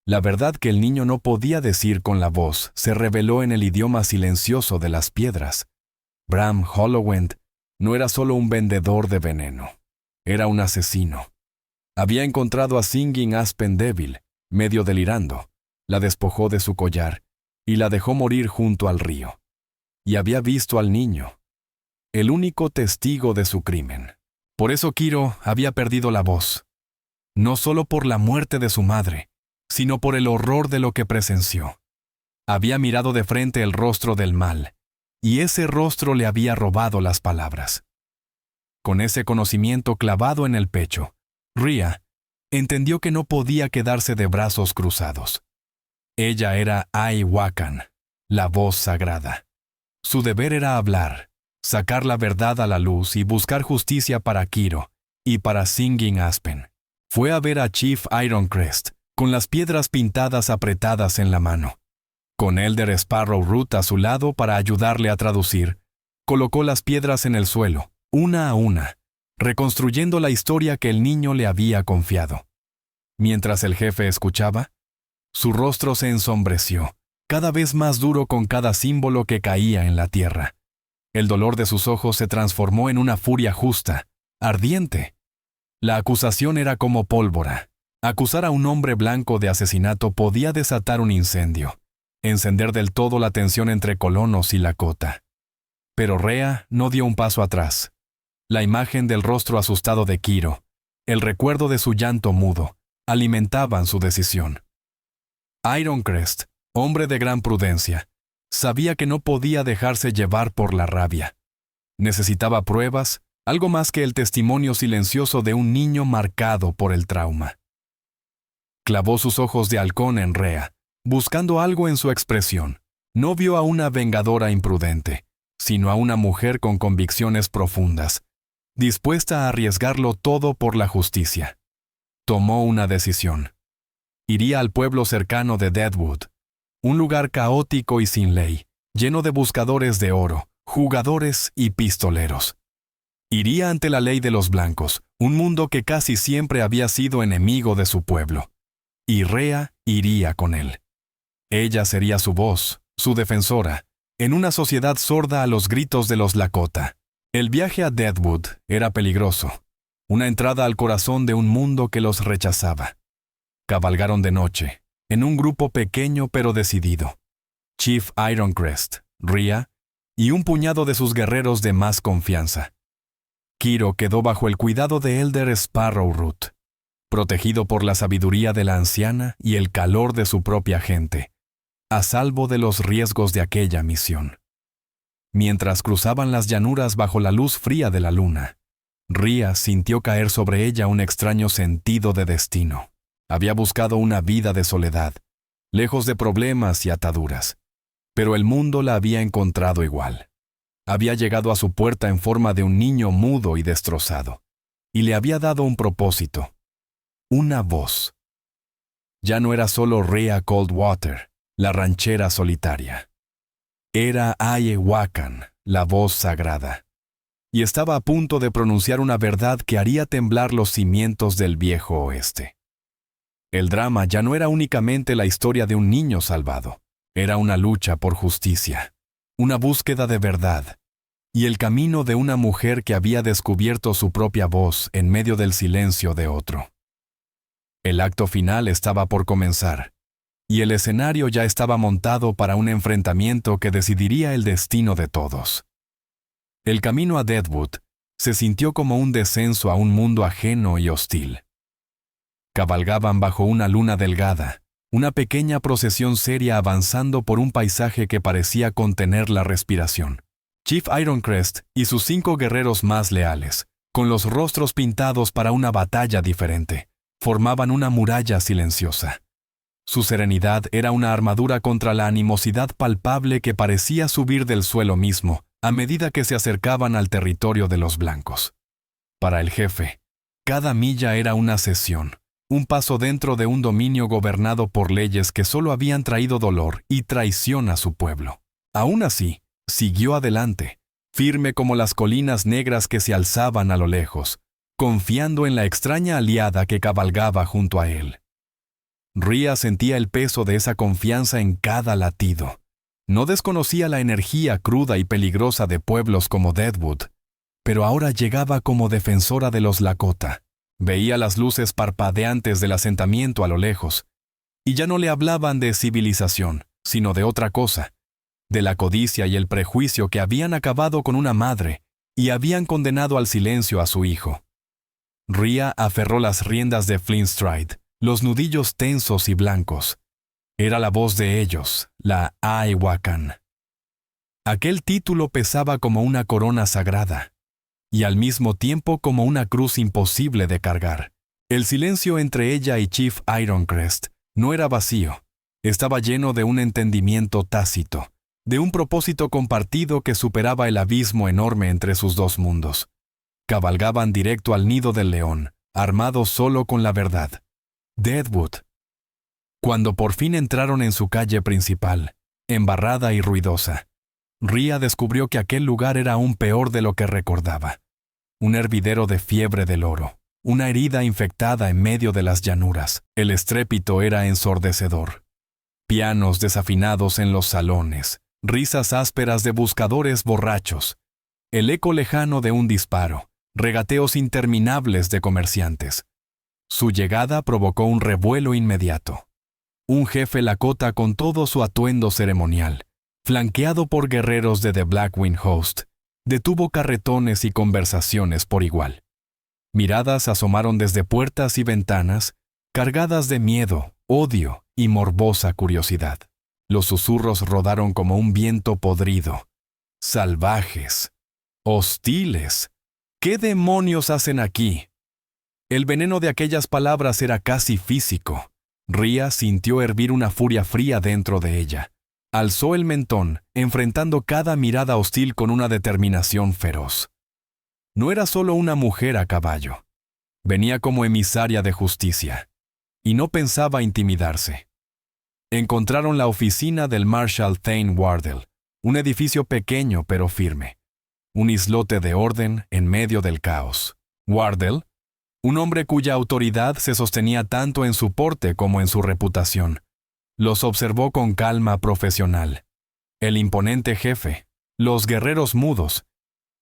La verdad que el niño no podía decir con la voz se reveló en el idioma silencioso de las piedras. Bram Hollowend no era solo un vendedor de veneno, era un asesino. Había encontrado a Singing Aspen débil, medio delirando, la despojó de su collar y la dejó morir junto al río. Y había visto al niño, el único testigo de su crimen. Por eso Kiro había perdido la voz, no solo por la muerte de su madre, sino por el horror de lo que presenció. Había mirado de frente el rostro del mal, y ese rostro le había robado las palabras. Con ese conocimiento clavado en el pecho, Rhea entendió que no podía quedarse de brazos cruzados. Ella era Aiwakan, la voz sagrada. Su deber era hablar, sacar la verdad a la luz y buscar justicia para Kiro y para Singing Aspen. Fue a ver a Chief Ironcrest, con las piedras pintadas apretadas en la mano. Con Elder Sparrow Root a su lado para ayudarle a traducir, colocó las piedras en el suelo, una a una, reconstruyendo la historia que el niño le había confiado. Mientras el jefe escuchaba, su rostro se ensombreció, cada vez más duro con cada símbolo que caía en la tierra. El dolor de sus ojos se transformó en una furia justa, ardiente. La acusación era como pólvora. Acusar a un hombre blanco de asesinato podía desatar un incendio, encender del todo la tensión entre colonos y Lakota. Pero Rhea no dio un paso atrás. La imagen del rostro asustado de Kiro, el recuerdo de su llanto mudo, alimentaban su decisión. Ironcrest, hombre de gran prudencia, sabía que no podía dejarse llevar por la rabia. Necesitaba pruebas, algo más que el testimonio silencioso de un niño marcado por el trauma. Clavó sus ojos de halcón en Rhea, buscando algo en su expresión. No vio a una vengadora imprudente, sino a una mujer con convicciones profundas, dispuesta a arriesgarlo todo por la justicia. Tomó una decisión. Iría al pueblo cercano de Deadwood, un lugar caótico y sin ley, lleno de buscadores de oro, jugadores y pistoleros. Iría ante la ley de los blancos, un mundo que casi siempre había sido enemigo de su pueblo. Y Rhea iría con él. Ella sería su voz, su defensora, en una sociedad sorda a los gritos de los Lakota. El viaje a Deadwood era peligroso, una entrada al corazón de un mundo que los rechazaba. Cabalgaron de noche, en un grupo pequeño pero decidido. Chief Ironcrest, Rhea y un puñado de sus guerreros de más confianza. Kiro quedó bajo el cuidado de Elder Sparrowroot, protegido por la sabiduría de la anciana y el calor de su propia gente, a salvo de los riesgos de aquella misión. Mientras cruzaban las llanuras bajo la luz fría de la luna, Rhea sintió caer sobre ella un extraño sentido de destino. Había buscado una vida de soledad, lejos de problemas y ataduras, pero el mundo la había encontrado igual. Había llegado a su puerta en forma de un niño mudo y destrozado, y le había dado un propósito, una voz. Ya no era solo Rhea Coldwater, la ranchera solitaria. Era Ayewakan, la voz sagrada, y estaba a punto de pronunciar una verdad que haría temblar los cimientos del viejo oeste. El drama ya no era únicamente la historia de un niño salvado, era una lucha por justicia, una búsqueda de verdad, y el camino de una mujer que había descubierto su propia voz en medio del silencio de otro. El acto final estaba por comenzar, y el escenario ya estaba montado para un enfrentamiento que decidiría el destino de todos. El camino a Deadwood se sintió como un descenso a un mundo ajeno y hostil. Cabalgaban bajo una luna delgada, una pequeña procesión seria avanzando por un paisaje que parecía contener la respiración. Chief Ironcrest y sus 5 guerreros más leales, con los rostros pintados para una batalla diferente, formaban una muralla silenciosa. Su serenidad era una armadura contra la animosidad palpable que parecía subir del suelo mismo a medida que se acercaban al territorio de los blancos. Para el jefe, cada milla era una cesión, un paso dentro de un dominio gobernado por leyes que solo habían traído dolor y traición a su pueblo. Aún así, siguió adelante, firme como las colinas negras que se alzaban a lo lejos, confiando en la extraña aliada que cabalgaba junto a él. Rhea sentía el peso de esa confianza en cada latido. No desconocía la energía cruda y peligrosa de pueblos como Deadwood, pero ahora llegaba como defensora de los Lakota. Veía las luces parpadeantes del asentamiento a lo lejos, y ya no le hablaban de civilización, sino de otra cosa, de la codicia y el prejuicio que habían acabado con una madre y habían condenado al silencio a su hijo. Rhea aferró las riendas de Flint Stride, los nudillos tensos y blancos. Era la voz de ellos, la Ayewakan. Aquel título pesaba como una corona sagrada, y al mismo tiempo como una cruz imposible de cargar. El silencio entre ella y Chief Ironcrest no era vacío, estaba lleno de un entendimiento tácito, de un propósito compartido que superaba el abismo enorme entre sus dos mundos. Cabalgaban directo al nido del león, armados solo con la verdad. Deadwood. Cuando por fin entraron en su calle principal, embarrada y ruidosa, Rhea descubrió que aquel lugar era aún peor de lo que recordaba. Un hervidero de fiebre del oro, una herida infectada en medio de las llanuras. El estrépito era ensordecedor. Pianos desafinados en los salones, risas ásperas de buscadores borrachos, el eco lejano de un disparo, regateos interminables de comerciantes. Su llegada provocó un revuelo inmediato. Un jefe Lakota con todo su atuendo ceremonial, flanqueado por guerreros de The Black Wind Host detuvo carretones y conversaciones por igual. Miradas asomaron desde puertas y ventanas, cargadas de miedo, odio y morbosa curiosidad. Los susurros rodaron como un viento podrido. Salvajes. Hostiles. ¿Qué demonios hacen aquí? El veneno de aquellas palabras era casi físico. Rhea sintió hervir una furia fría dentro de ella. Alzó el mentón, enfrentando cada mirada hostil con una determinación feroz. No era solo una mujer a caballo. Venía como emisaria de justicia. Y no pensaba intimidarse. Encontraron la oficina del Marshal Thane Wardell, un edificio pequeño pero firme. Un islote de orden en medio del caos. Wardell, un hombre cuya autoridad se sostenía tanto en su porte como en su reputación, los observó con calma profesional. El imponente jefe, los guerreros mudos,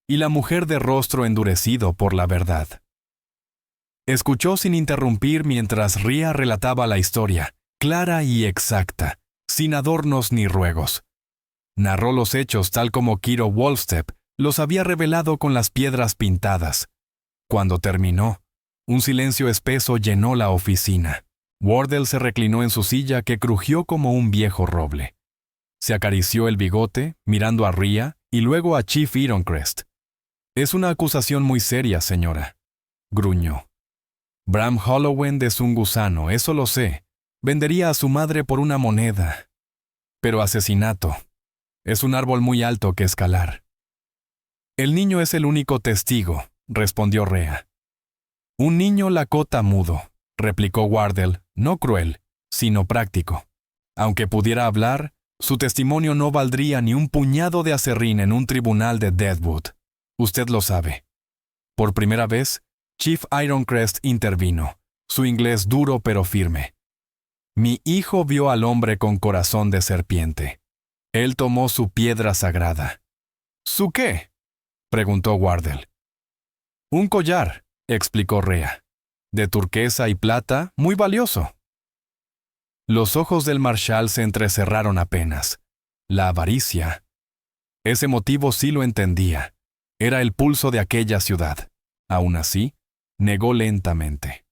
y la mujer de rostro endurecido por la verdad. Escuchó sin interrumpir mientras Rhea relataba la historia, clara y exacta, sin adornos ni ruegos. Narró los hechos tal como Kiro Wolfstep los había revelado con las piedras pintadas. Cuando terminó, un silencio espeso llenó la oficina. Wardell se reclinó en su silla que crujió como un viejo roble. Se acarició el bigote, mirando a Rhea y luego a Chief Ironcrest. «Es una acusación muy seria, señora», gruñó. «Bram Hollowend es un gusano, eso lo sé. Vendería a su madre por una moneda. Pero asesinato. Es un árbol muy alto que escalar». «El niño es el único testigo», respondió Rhea. «Un niño Lakota mudo», replicó Wardell, no cruel, sino práctico. Aunque pudiera hablar, su testimonio no valdría ni un puñado de aserrín en un tribunal de Deadwood. Usted lo sabe. Por primera vez, Chief Ironcrest intervino, su inglés duro pero firme. «Mi hijo vio al hombre con corazón de serpiente. Él tomó su piedra sagrada». «¿Su qué?», preguntó Wardell. «Un collar», explicó Rhea. «De turquesa y plata, muy valioso». Los ojos del marshal se entrecerraron apenas. La avaricia. Ese motivo sí lo entendía. Era el pulso de aquella ciudad. Aún así, negó lentamente.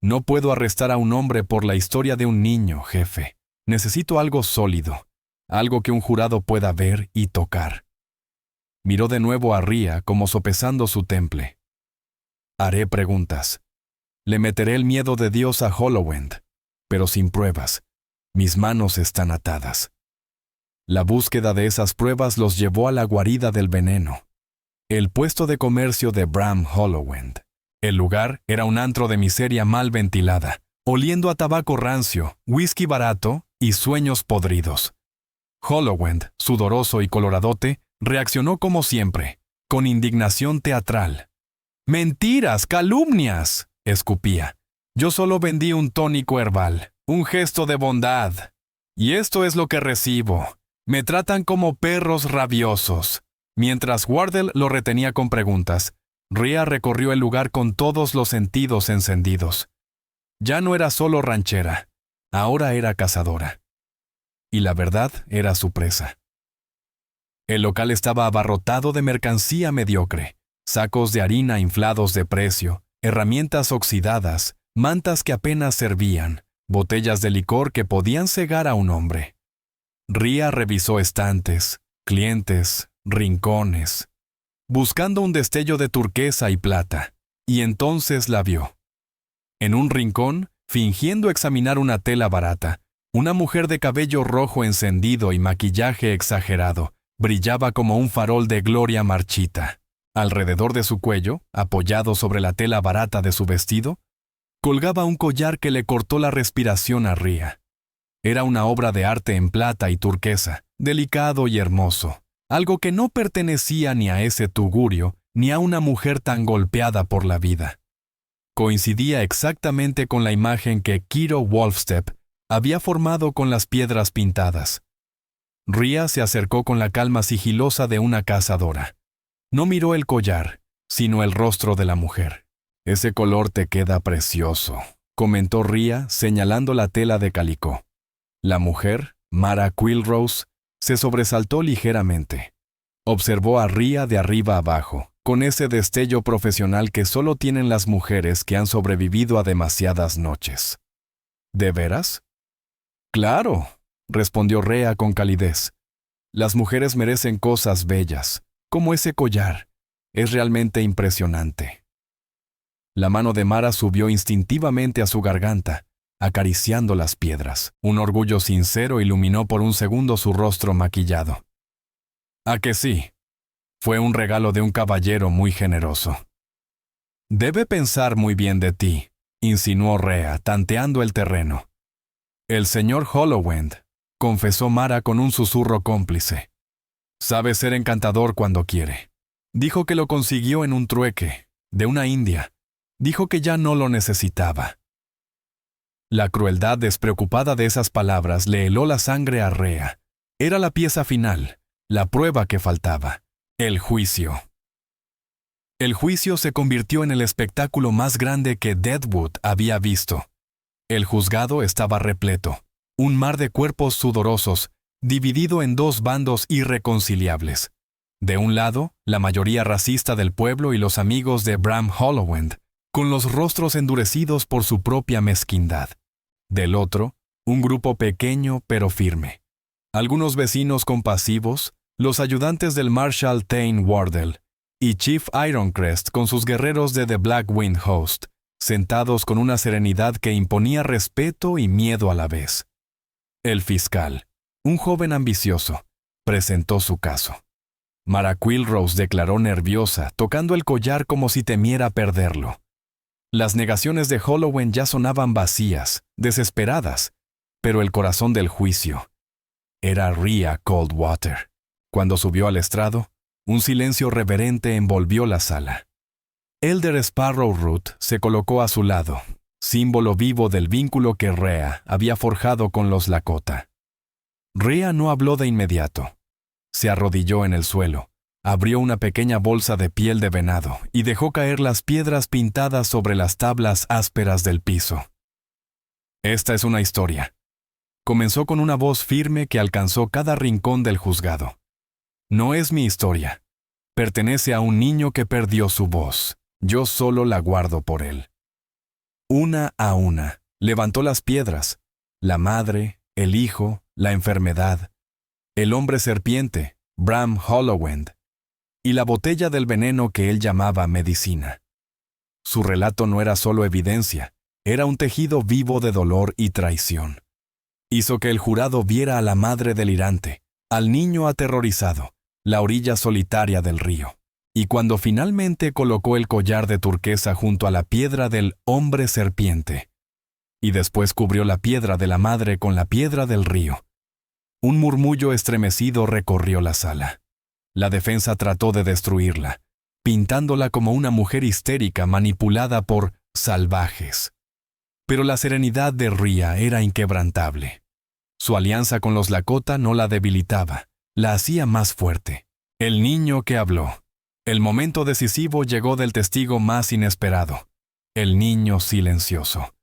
«No puedo arrestar a un hombre por la historia de un niño, jefe. Necesito algo sólido, algo que un jurado pueda ver y tocar». Miró de nuevo a Rhea como sopesando su temple. «Haré preguntas. Le meteré el miedo de Dios a Hollowend, pero sin pruebas. Mis manos están atadas». La búsqueda de esas pruebas los llevó a la guarida del veneno. El puesto de comercio de Bram Hollowend. El lugar era un antro de miseria mal ventilada, oliendo a tabaco rancio, whisky barato y sueños podridos. Hollowend, sudoroso y coloradote, reaccionó como siempre, con indignación teatral. «¡Mentiras, calumnias!», escupía. «Yo solo vendí un tónico herbal, un gesto de bondad. Y esto es lo que recibo. Me tratan como perros rabiosos». Mientras Wardell lo retenía con preguntas, Rhea recorrió el lugar con todos los sentidos encendidos. Ya no era solo ranchera, ahora era cazadora. Y la verdad era su presa. El local estaba abarrotado de mercancía mediocre, sacos de harina inflados de precio, herramientas oxidadas, mantas que apenas servían, botellas de licor que podían cegar a un hombre. Rhea revisó estantes, clientes, rincones, buscando un destello de turquesa y plata, y entonces la vio. En un rincón, fingiendo examinar una tela barata, una mujer de cabello rojo encendido y maquillaje exagerado brillaba como un farol de gloria marchita. Alrededor de su cuello, apoyado sobre la tela barata de su vestido, colgaba un collar que le cortó la respiración a Rhea. Era una obra de arte en plata y turquesa, delicado y hermoso, algo que no pertenecía ni a ese tugurio ni a una mujer tan golpeada por la vida. Coincidía exactamente con la imagen que Kiro Wolfstep había formado con las piedras pintadas. Rhea se acercó con la calma sigilosa de una cazadora. No miró el collar, sino el rostro de la mujer. «Ese color te queda precioso», comentó Rhea señalando la tela de calicó. La mujer, Mara Quilrose, se sobresaltó ligeramente. Observó a Rhea de arriba abajo, con ese destello profesional que solo tienen las mujeres que han sobrevivido a demasiadas noches. ¿De veras? Claro, respondió Rhea con calidez. Las mujeres merecen cosas bellas, como ese collar. Es realmente impresionante. La mano de Mara subió instintivamente a su garganta, acariciando las piedras. Un orgullo sincero iluminó por un segundo su rostro maquillado. ¿A que sí? Fue un regalo de un caballero muy generoso. Debe pensar muy bien de ti, insinuó Rhea, tanteando el terreno. El señor Hollowend, confesó Mara con un susurro cómplice. Sabe ser encantador cuando quiere. Dijo que lo consiguió en un trueque, de una india. Dijo que ya no lo necesitaba. La crueldad despreocupada de esas palabras le heló la sangre a Rhea. Era la pieza final, la prueba que faltaba, el juicio. El juicio se convirtió en el espectáculo más grande que Deadwood había visto. El juzgado estaba repleto, un mar de cuerpos sudorosos, dividido en dos bandos irreconciliables. De un lado, la mayoría racista del pueblo y los amigos de Bram Hollowend, con los rostros endurecidos por su propia mezquindad. Del otro, un grupo pequeño pero firme. Algunos vecinos compasivos, los ayudantes del Marshal Thane Wardell y Chief Ironcrest con sus guerreros de The Black Wind Host, sentados con una serenidad que imponía respeto y miedo a la vez. El fiscal, un joven ambicioso, presentó su caso. Mara Quilrose declaró nerviosa, tocando el collar como si temiera perderlo. Las negaciones de Hollowend ya sonaban vacías, desesperadas, pero el corazón del juicio era Rhea Coldwater. Cuando subió al estrado, un silencio reverente envolvió la sala. Elder Sparrow Root se colocó a su lado, símbolo vivo del vínculo que Rhea había forjado con los Lakota. Rhea no habló de inmediato. Se arrodilló en el suelo, abrió una pequeña bolsa de piel de venado y dejó caer las piedras pintadas sobre las tablas ásperas del piso. Esta es una historia. Comenzó con una voz firme que alcanzó cada rincón del juzgado. No es mi historia. Pertenece a un niño que perdió su voz. Yo solo la guardo por él. Una a una, levantó las piedras. La madre, el hijo, la enfermedad, el hombre serpiente, Bram Hollowend, y la botella del veneno que él llamaba medicina. Su relato no era solo evidencia, era un tejido vivo de dolor y traición. Hizo que el jurado viera a la madre delirante, al niño aterrorizado, la orilla solitaria del río. Y cuando finalmente colocó el collar de turquesa junto a la piedra del hombre serpiente, y después cubrió la piedra de la madre con la piedra del río, un murmullo estremecido recorrió la sala. La defensa trató de destruirla, pintándola como una mujer histérica manipulada por salvajes. Pero la serenidad de Rhea era inquebrantable. Su alianza con los Lakota no la debilitaba, la hacía más fuerte. El niño que habló. El momento decisivo llegó del testigo más inesperado, el niño silencioso.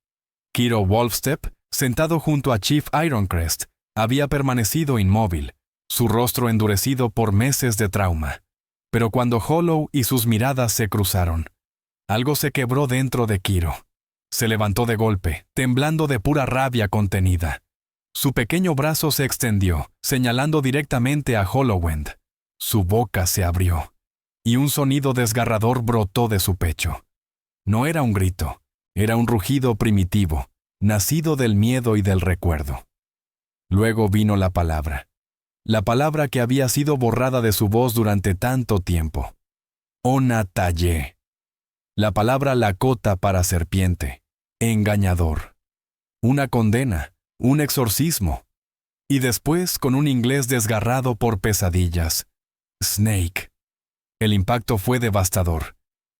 Kiro Wolfstep, sentado junto a Chief Ironcrest, había permanecido inmóvil, su rostro endurecido por meses de trauma. Pero cuando Hollow y sus miradas se cruzaron, algo se quebró dentro de Kiro. Se levantó de golpe, temblando de pura rabia contenida. Su pequeño brazo se extendió, señalando directamente a Hollowend. Su boca se abrió, y un sonido desgarrador brotó de su pecho. No era un grito, era un rugido primitivo, nacido del miedo y del recuerdo. Luego vino la palabra que había sido borrada de su voz durante tanto tiempo. Onataye. La palabra Lakota para serpiente, engañador. Una condena, un exorcismo. Y después con un inglés desgarrado por pesadillas. Snake. El impacto fue devastador.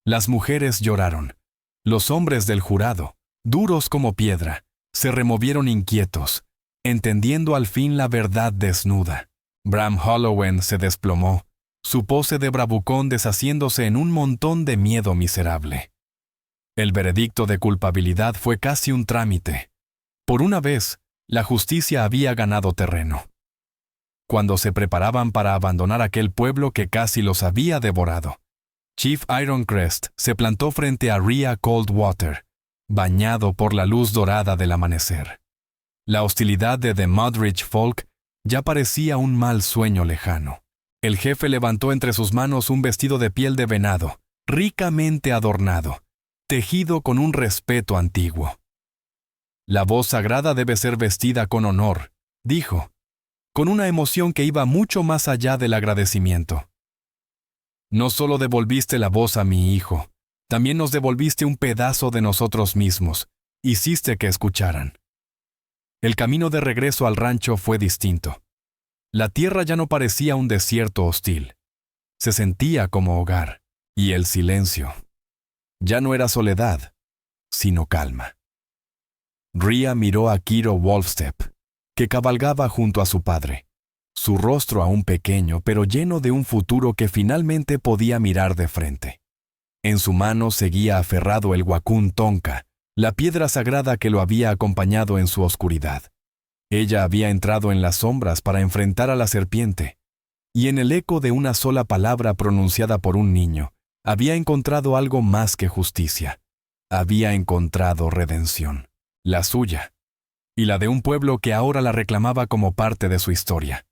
Las mujeres lloraron. Los hombres del jurado, duros como piedra, se removieron inquietos, entendiendo al fin la verdad desnuda. Bram Hollowend se desplomó, su pose de bravucón deshaciéndose en un montón de miedo miserable. El veredicto de culpabilidad fue casi un trámite. Por una vez, la justicia había ganado terreno. cuando se preparaban para abandonar aquel pueblo que casi los había devorado. Chief Ironcrest se plantó frente a Rhea Coldwater, bañado por la luz dorada del amanecer. La hostilidad de The Mudridge Folk ya parecía un mal sueño lejano. El jefe levantó entre sus manos un vestido de piel de venado, ricamente adornado, tejido con un respeto antiguo. La voz sagrada debe ser vestida con honor, dijo, con una emoción que iba mucho más allá del agradecimiento. No solo devolviste la voz a mi hijo, también nos devolviste un pedazo de nosotros mismos. Hiciste que escucharan. El camino de regreso al rancho fue distinto. La tierra ya no parecía un desierto hostil. Se sentía como hogar, y el silencio. Ya no era soledad, sino calma. Rhea miró a Kiro Wolfstep, que cabalgaba junto a su padre, su rostro aún pequeño, pero lleno de un futuro que finalmente podía mirar de frente. En su mano seguía aferrado el Wakun Tonka, la piedra sagrada que lo había acompañado en su oscuridad. Ella había entrado en las sombras para enfrentar a la serpiente, y en el eco de una sola palabra pronunciada por un niño, había encontrado algo más que justicia. Había encontrado redención, la suya, y la de un pueblo que ahora la reclamaba como parte de su historia.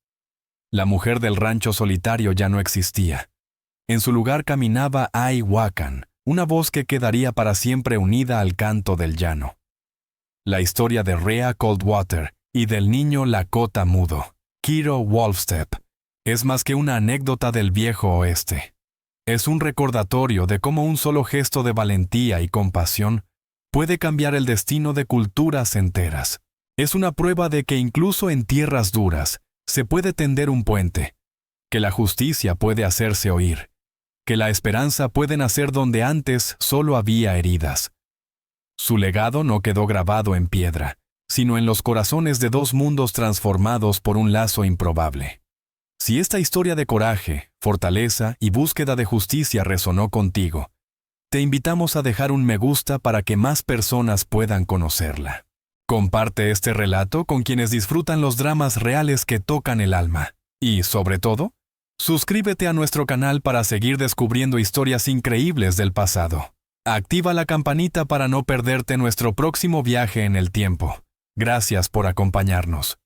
La mujer del rancho solitario ya no existía. En su lugar caminaba Ai Wakan, una voz que quedaría para siempre unida al canto del llano. La historia de Rhea Coldwater y del niño Lakota mudo, Kiro Wolfstep, es más que una anécdota del viejo oeste. Es un recordatorio de cómo un solo gesto de valentía y compasión puede cambiar el destino de culturas enteras. Es una prueba de que incluso en tierras duras se puede tender un puente, que la justicia puede hacerse oír, que la esperanza puede nacer donde antes solo había heridas. Su legado no quedó grabado en piedra, sino en los corazones de dos mundos transformados por un lazo improbable. Si esta historia de coraje, fortaleza y búsqueda de justicia resonó contigo, te invitamos a dejar un me gusta para que más personas puedan conocerla. Comparte este relato con quienes disfrutan los dramas reales que tocan el alma. Y, sobre todo, suscríbete a nuestro canal para seguir descubriendo historias increíbles del pasado. Activa la campanita para no perderte nuestro próximo viaje en el tiempo. Gracias por acompañarnos.